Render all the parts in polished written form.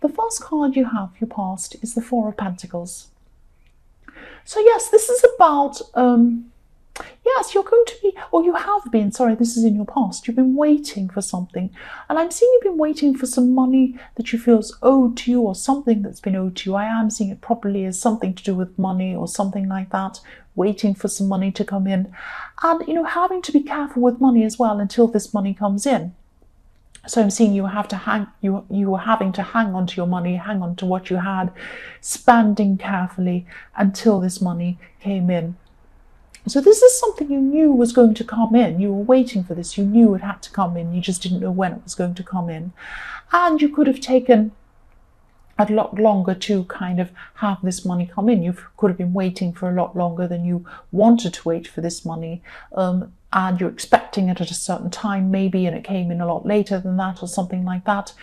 the first card you have, your past, is the Four of Pentacles. So yes, this is about, yes, you're going to be, or you have been, sorry, this is in your past. You've been waiting for something. And I'm seeing you've been waiting for some money that you feel is owed to you, or something that's been owed to you. I am seeing it probably as something to do with money or something like that, waiting for some money to come in. And, having to be careful with money as well until this money comes in. So I'm seeing you were having to hang on to your money, hang on to what you had, spending carefully until this money came in. So this is something you knew was going to come in. You were waiting for this. You knew it had to come in. You just didn't know when it was going to come in. And you could have taken a lot longer to kind of have this money come in. You could have been waiting for a lot longer than you wanted to wait for this money. And you're expecting it at a certain time maybe, and it came in a lot later than that or something like that.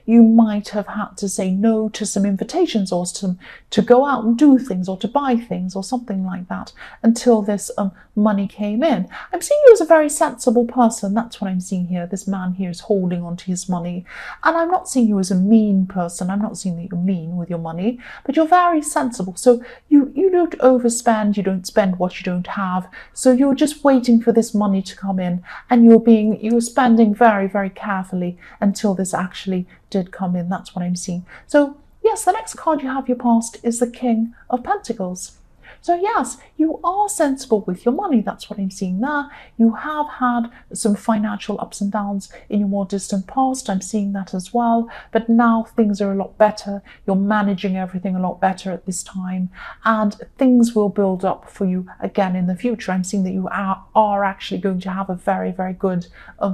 You might have had to say no to some invitations or to go out and do things or to buy things or something like that until this money came in. I'm seeing you as a very sensible person. That's what I'm seeing here. This man here is holding on to his money. And I'm not seeing you as a mean person. I'm not seeing that you're mean with your money, but you're very sensible. So you don't overspend. You don't spend what you don't have. So you're just waiting for this money to come in, and you're spending very, very carefully until this actually did come in. That's what I'm seeing. So yes, the next card you have, your past, is the King of Pentacles. So yes, you are sensible with your money. That's what I'm seeing there. You have had some financial ups and downs in your more distant past. I'm seeing that as well. But now things are a lot better. You're managing everything a lot better at this time. And things will build up for you again in the future. I'm seeing that you are actually going to have a very, very good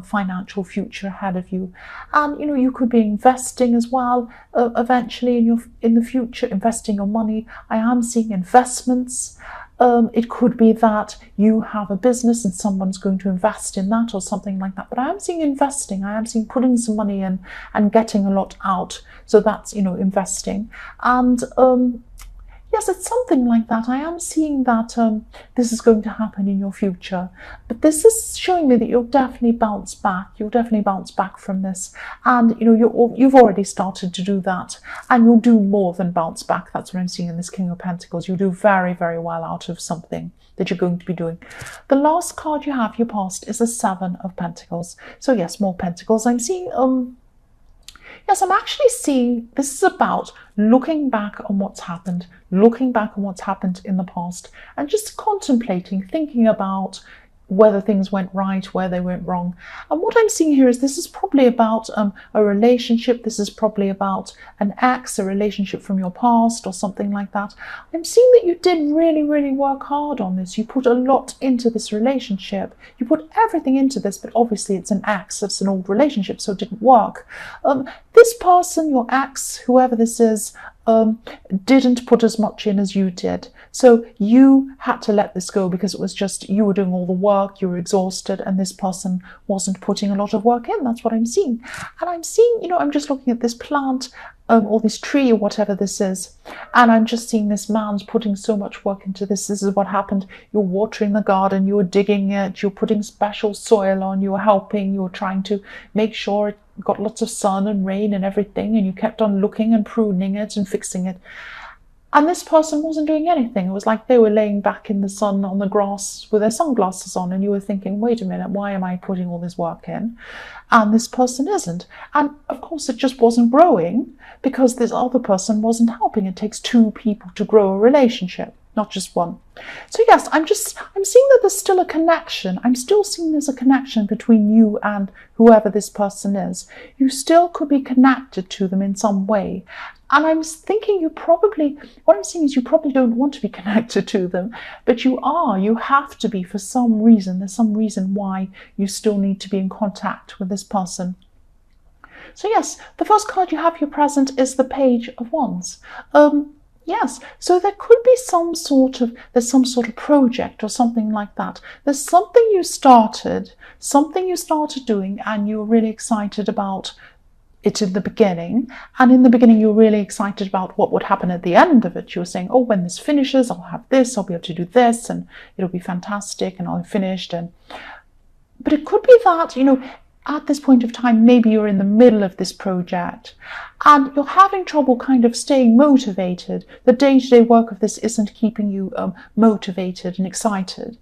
financial future ahead of you. And, you could be investing as well eventually in the future, investing your money. I am seeing investments. It could be that you have a business and someone's going to invest in that or something like that. But I am seeing investing. I am seeing putting some money in and getting a lot out. So that's, investing. And yes, it's something like that. I am seeing that this is going to happen in your future. But this is showing me that you'll definitely bounce back. You'll definitely bounce back from this. And, you've already started to do that. And you'll do more than bounce back. That's what I'm seeing in this King of Pentacles. You'll do very, very well out of something that you're going to be doing. The last card you have, your past, is the Seven of Pentacles. So yes, more pentacles. I'm seeing... Yes, I'm actually seeing this is about looking back on what's happened, looking back on what's happened in the past, and just contemplating, thinking about whether things went right, where they went wrong. And what I'm seeing here is this is probably about a relationship. This is probably about an ex, a relationship from your past or something like that. I'm seeing that you did really, really work hard on this. You put a lot into this relationship. You put everything into this, but obviously it's an ex. It's an old relationship, so it didn't work. This person, your ex, whoever this is, didn't put as much in as you did. So you had to let this go because it was just you were doing all the work, you were exhausted, and this person wasn't putting a lot of work in. That's what I'm seeing. And I'm seeing, I'm just looking at this plant or this tree or whatever this is, and I'm just seeing this man's putting so much work into this. This is what happened. You're watering the garden, you're digging it, you're putting special soil on, you're helping, you're trying to make sure it got lots of sun and rain and everything, and you kept on looking and pruning it and fixing it. And this person wasn't doing anything. It was like they were laying back in the sun on the grass with their sunglasses on, and you were thinking, wait a minute, why am I putting all this work in? And this person isn't. And of course it just wasn't growing because this other person wasn't helping. It takes two people to grow a relationship, not just one. So yes, I'm seeing that there's still a connection. I'm still seeing there's a connection between you and whoever this person is. You still could be connected to them in some way. And I'm thinking what I'm seeing is you probably don't want to be connected to them, but you have to be for some reason. There's some reason why you still need to be in contact with this person. So yes, the first card you have here present is the Page of Wands. Yes, so there could be some sort of project or something like that. There's something you started doing, and you're really excited about it in the beginning. And in the beginning, you're really excited about what would happen at the end of it. You're saying, oh, when this finishes, I'll have this, I'll be able to do this, and it'll be fantastic, and I'll have finished. But it could be that, at this point of time, maybe you're in the middle of this project and you're having trouble kind of staying motivated. The day-to-day work of this isn't keeping you motivated and excited.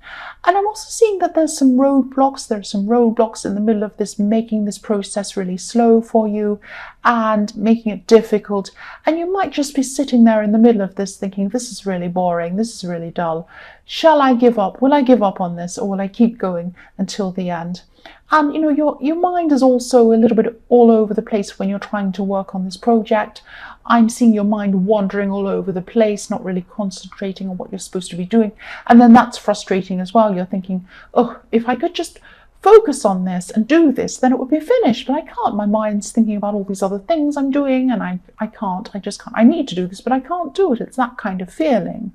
And I'm also seeing that there's some roadblocks. There are some roadblocks in the middle of this, making this process really slow for you and making it difficult. And you might just be sitting there in the middle of this thinking, this is really boring, this is really dull. Shall I give up? Will I give up on this, or will I keep going until the end? And you know, your mind is also a little bit all over the place when you're trying to work on this project. I'm seeing your mind wandering all over the place, not really concentrating on what you're supposed to be doing. And then that's frustrating as well. You're thinking, oh, if I could just focus on this and do this, then it would be finished. But I can't. My mind's thinking about all these other things I'm doing, and I can't. I just can't. I need to do this, but I can't do it. It's that kind of feeling.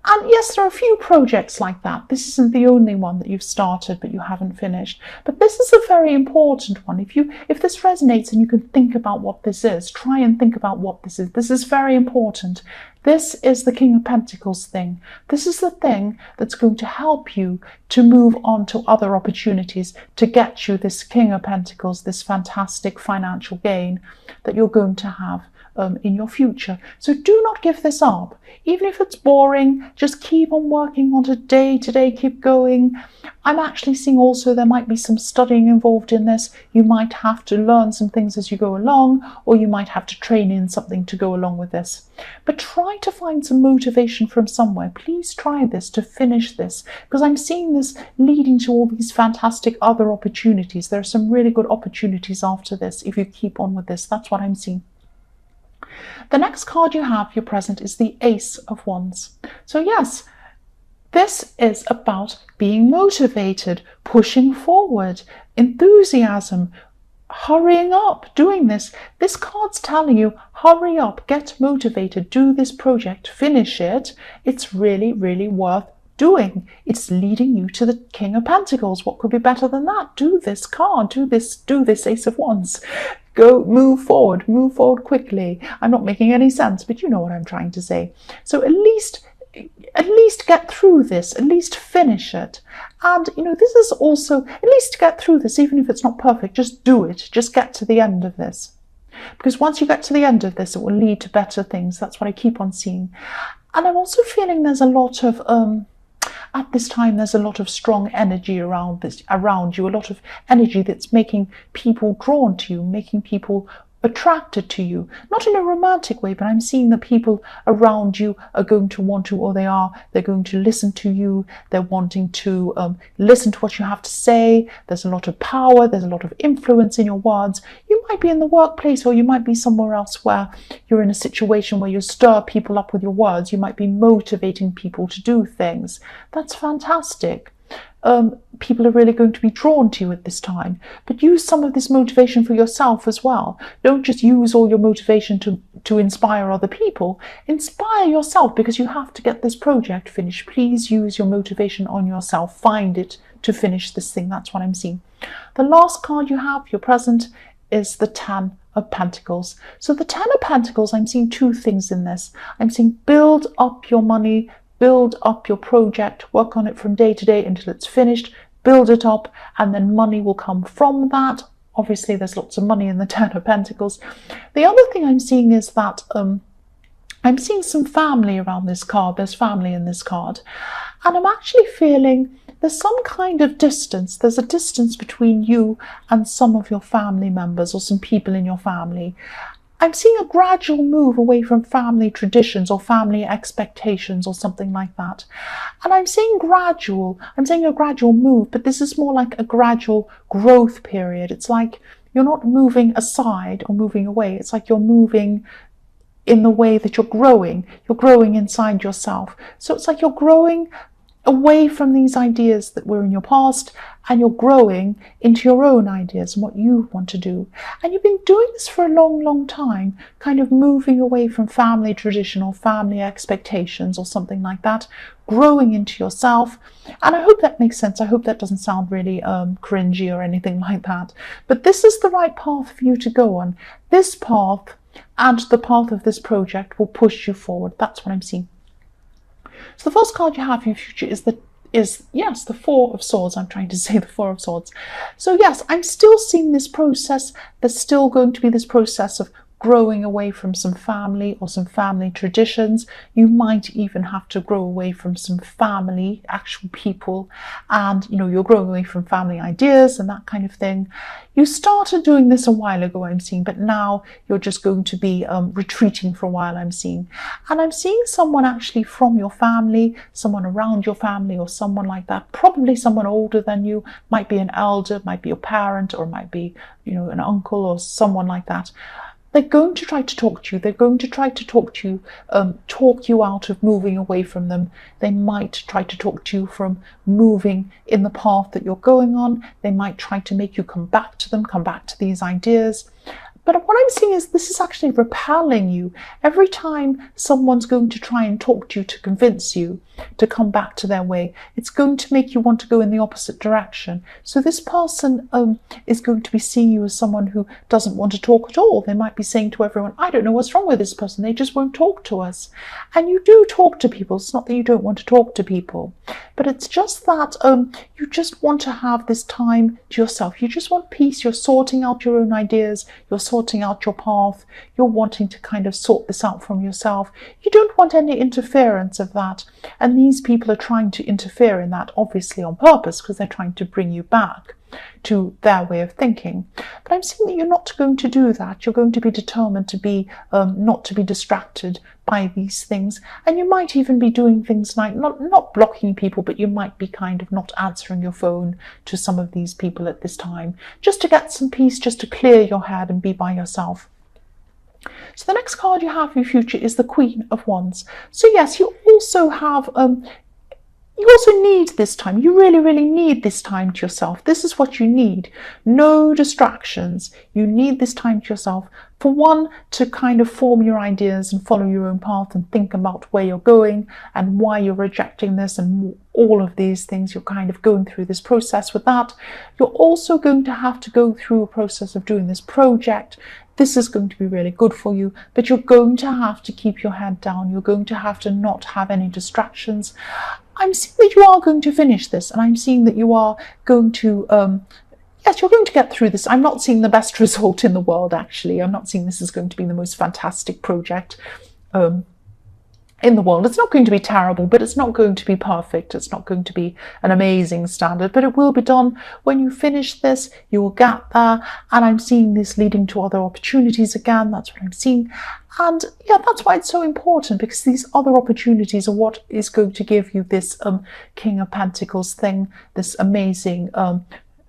And yes, there are a few projects like that. This isn't the only one that you've started but you haven't finished. But this is a very important one. If this resonates and you can think about what this is, try and think about what this is. This is very important. This is the King of Pentacles thing. This is the thing that's going to help you to move on to other opportunities, to get you this King of Pentacles, this fantastic financial gain that you're going to have in your future. So do not give this up. Even if it's boring, just keep on working on it day to day, keep going. I'm actually seeing also there might be some studying involved in this. You might have to learn some things as you go along, or you might have to train in something to go along with this. But try to find some motivation from somewhere. Please try this to finish this, because I'm seeing this leading to all these fantastic other opportunities. There are some really good opportunities after this if you keep on with this. That's what I'm seeing. The next card you have, your present, is the Ace of Wands. So yes, this is about being motivated, pushing forward, enthusiasm, hurrying up, doing this. This card's telling you, hurry up, get motivated, do this project, finish it. It's really, really worth doing. It's leading you to the King of Pentacles. What could be better than that? Do this card, do this Ace of Wands. Go, move forward quickly. I'm not making any sense, but you know what I'm trying to say. So at least get through this, at least finish it. And you know, this is also, at least get through this, even if it's not perfect, just do it. Just get to the end of this. Because once you get to the end of this, it will lead to better things. That's what I keep on seeing. And I'm also feeling there's a lot of at this time, there's a lot of strong energy around you, a lot of energy that's making people drawn to you, making people attracted to you, not in a romantic way, but I'm seeing that people around you are going to want to, or they're going to listen to you. They're wanting to listen to what you have to say. There's a lot of power. There's a lot of influence in your words. You might be in the workplace, or you might be somewhere else where you're in a situation where you stir people up with your words. You might be motivating people to do things. That's fantastic. People are really going to be drawn to you at this time. But use some of this motivation for yourself as well. Don't just use all your motivation to inspire other people. Inspire yourself, because you have to get this project finished. Please use your motivation on yourself. Find it to finish this thing. That's what I'm seeing. The last card you have, your present, is the Ten of Pentacles. So the Ten of Pentacles, I'm seeing two things in this. I'm seeing build up your money, build up your project, work on it from day to day until it's finished, build it up, and then money will come from that. Obviously, there's lots of money in the Ten of Pentacles. The other thing I'm seeing is that I'm seeing some family around this card. There's family in this card. And I'm actually feeling there's some kind of distance. There's a distance between you and some of your family members or some people in your family. I'm seeing a gradual move away from family traditions or family expectations or something like that. And I'm saying a gradual move, but this is more like a gradual growth period. It's like you're not moving aside or moving away. It's like you're moving in the way that you're growing. You're growing inside yourself. So it's like you're growing away from these ideas that were in your past, and you're growing into your own ideas and what you want to do. And you've been doing this for a long, long time, kind of moving away from family tradition or family expectations or something like that, growing into yourself. And I hope that makes sense. I hope that doesn't sound really cringy or anything like that. But this is the right path for you to go on. This path and the path of this project will push you forward. That's what I'm seeing. So the first card you have in your future is is, yes, the Four of Swords. I'm trying to say the Four of Swords. So yes, I'm still seeing this process. There's still going to be this process of growing away from some family or some family traditions. You might even have to grow away from some family, actual people, and you're growing away from family ideas and that kind of thing. You started doing this a while ago, I'm seeing, but now you're just going to be retreating for a while, I'm seeing. And I'm seeing someone actually from your family, someone around your family or someone like that, probably someone older than you, might be an elder, might be your parent, or might be, an uncle or someone like that. They're going to try to talk to you. They're going to try to talk to you, talk you out of moving away from them. They might try to talk to you from moving in the path that you're going on. They might try to make you come back to them, come back to these ideas. But what I'm seeing is this is actually repelling you. Every time someone's going to try and talk to you to convince you to come back to their way, it's going to make you want to go in the opposite direction. So this person is going to be seeing you as someone who doesn't want to talk at all. They might be saying to everyone, I don't know what's wrong with this person. They just won't talk to us. And you do talk to people. It's not that you don't want to talk to people, but it's just that you just want to have this time to yourself. You just want peace. You're sorting out your own ideas. You're sorting out your path. You're wanting to kind of sort this out from yourself. You don't want any interference of that. And these people are trying to interfere in that, obviously on purpose, because they're trying to bring you back to their way of thinking. But I'm seeing that you're not going to do that. You're going to be determined to be not to be distracted by these things. And you might even be doing things like not blocking people, but you might be kind of not answering your phone to some of these people at this time, just to get some peace, just to clear your head and be by yourself. So the next card you have for your future is the Queen of Wands. So yes, you also have you also need this time. You really, really need this time to yourself. This is what you need. No distractions. You need this time to yourself. For one, to kind of form your ideas and follow your own path and think about where you're going and why you're rejecting this and all of these things. You're kind of going through this process with that. You're also going to have to go through a process of doing this project. This is going to be really good for you, but you're going to have to keep your head down. You're going to have to not have any distractions. I'm seeing that you are going to finish this, and I'm seeing that you are going to, yes, you're going to get through this. I'm not seeing the best result in the world, actually. I'm not seeing this is going to be the most fantastic project in the world. It's not going to be terrible, but it's not going to be perfect. It's not going to be an amazing standard, but it will be done. When you finish this, you will get there. And I'm seeing this leading to other opportunities again. That's what I'm seeing. And yeah, that's why it's so important, because these other opportunities are what is going to give you this King of Pentacles thing, this amazing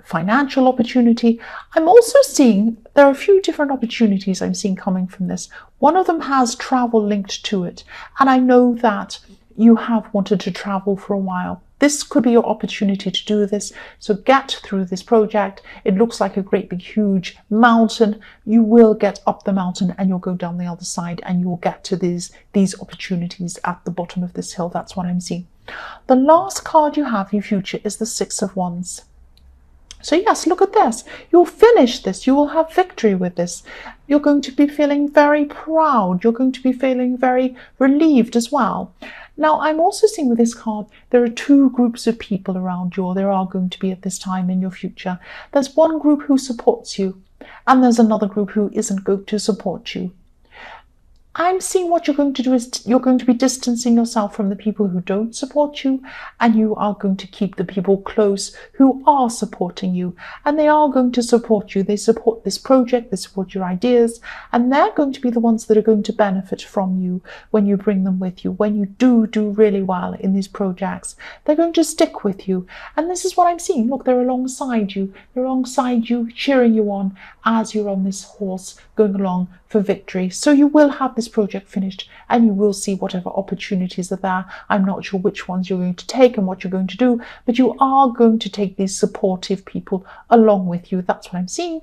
financial opportunity. I'm also seeing there are a few different opportunities I'm seeing coming from this. One of them has travel linked to it, and I know that you have wanted to travel for a while. This could be your opportunity to do this. So get through this project. It looks like a great big huge mountain. You will get up the mountain and you'll go down the other side and you'll get to these opportunities at the bottom of this hill. That's what I'm seeing. The last card you have in your future is the Six of Wands. So yes, look at this. You'll finish this. You will have victory with this. You're going to be feeling very proud. You're going to be feeling very relieved as well. Now, I'm also seeing with this card, there are two groups of people around you, or there are going to be at this time in your future. There's one group who supports you, and there's another group who isn't going to support you. I'm seeing what you're going to do is you're going to be distancing yourself from the people who don't support you, and you are going to keep the people close who are supporting you, and they are going to support you. They support this project, they support your ideas, and they're going to be the ones that are going to benefit from you when you bring them with you. When you do really well in these projects, they're going to stick with you. And this is what I'm seeing. Look, they're alongside you. They're alongside you, cheering you on as you're on this horse going along for victory. So you will have this project finished and you will see whatever opportunities are there. I'm not sure which ones you're going to take and what you're going to do, but you are going to take these supportive people along with you. That's what I'm seeing.